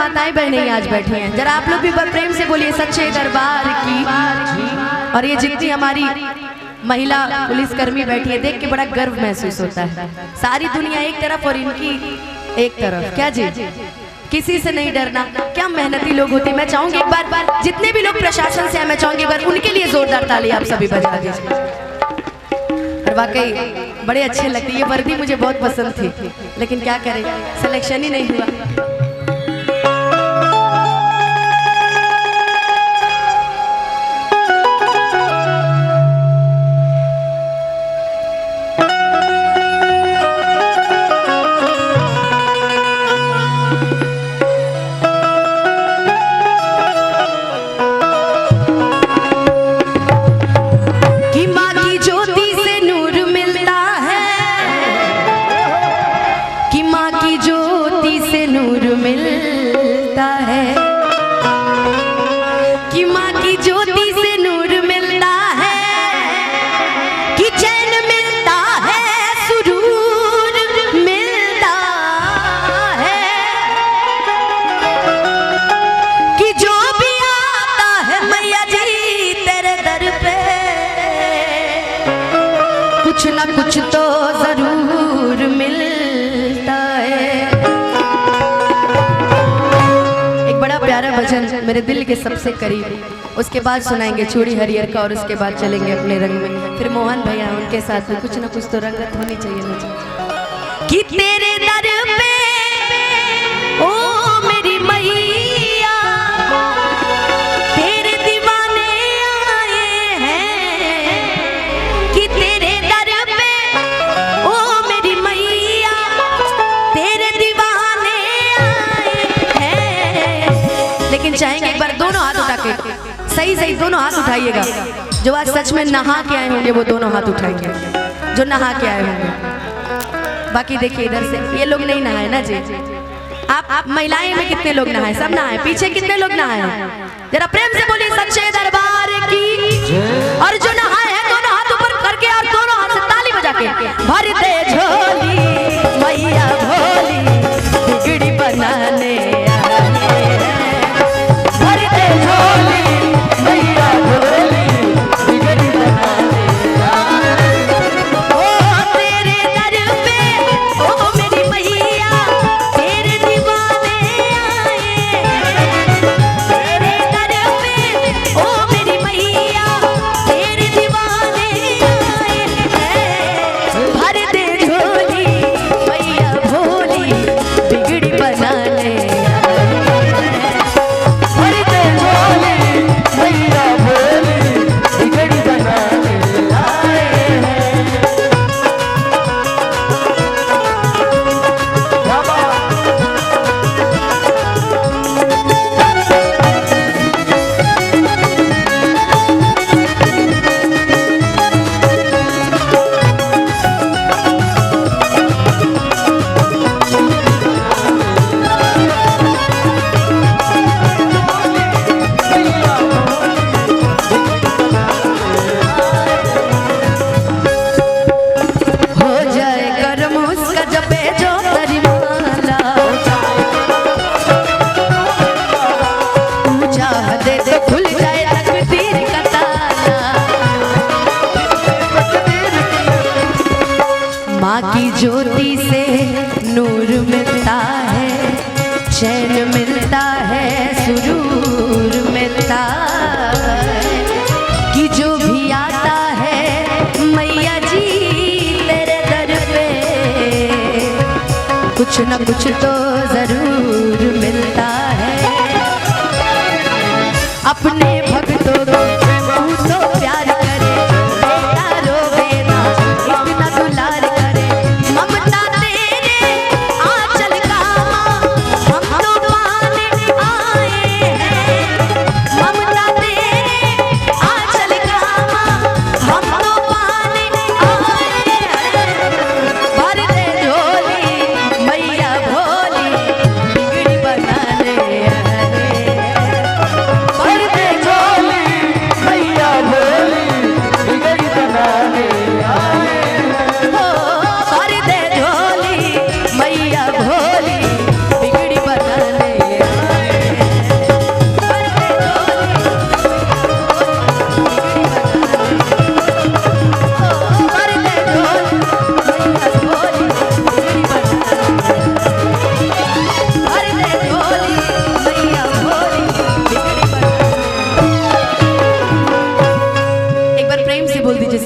माताएं बहनें आज बैठी हैं, जरा आप लोग भी प्रेम से बोलिए सच्चे दरबार की। और ये जितनी हमारी महिला पुलिसकर्मी बैठी है, देख के बड़ा गर्व महसूस होता है। सारी दुनिया एक तरफ और इनकी एक तरफ। क्या जी, किसी से नहीं डरना। क्या मेहनती लोग होते हैं। मैं चाहूंगी एक बार जितने भी लोग प्रशासन से हैं, मैं चाहूंगी एक बार उनके लिए जोरदार ताली आप सभी बजा दीजिए। और वाकई बड़े अच्छे लगते। ये वर्दी मुझे बहुत पसंद थी, लेकिन क्या करें, सिलेक्शन ही नहीं हुआ। कुछ ना कुछ तो जरूर मिलता है। एक बड़ा प्यारा भजन मेरे दिल के सबसे करीब, उसके बाद सुनाएंगे चूड़ी हरियर का, और उसके बाद चलेंगे अपने रंग में। फिर मोहन भैया उनके साथ में कुछ ना कुछ तो रंगत होनी चाहिए मुझे। कि तेरे दर पे ओ मेरी मैया तेरे दीवाने आए हैं। कि तेरे दर पे ओ मेरी मैया तेरे दीवाने आए हैं। लेकिन चाहेंगे एक बार दोनों हाथ उठा के, सही सही दोनों हाथ उठाइएगा। जो आज सच में नहा के आए होंगे वो दोनों हाथ उठाएंगे, जो नहा के आए होंगे। बाकी देखिए इधर से ये लोग नहीं नहाए ना जी। आप महिलाएं में कितने लोग नहाए? सब नहाए। पीछे कितने लोग नहाए? जरा प्रेम से बोलिए सच्चे दरबार की। और जो नहाए हैं दोनों हाथ ऊपर करके और दोनों हाथ से ताली बजा के भर दे झोली मैया भोली बिगड़ी बनाने भर दे झोली मैया भोली बिगड़ी बनाने। माँ की ज्योति से नूर मिलता है, चैन मिलता है, सुरूर मिलता है। कि जो भी आता है मैया जी तेरे दर पे कुछ न कुछ तो जरूर मिलता है। अपने भक्तों को तू तो प्यार करे, बेटा रोवे ना इतना दुलार करे। ममता तेरे आंचल का हम तो पाने आए हैं। ममता तेरे आंचल का हम तो पाने आए हैं। भर दे झोली मैया भोली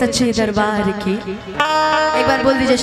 सच्चे दरबार की। एक बार बोल दीजिए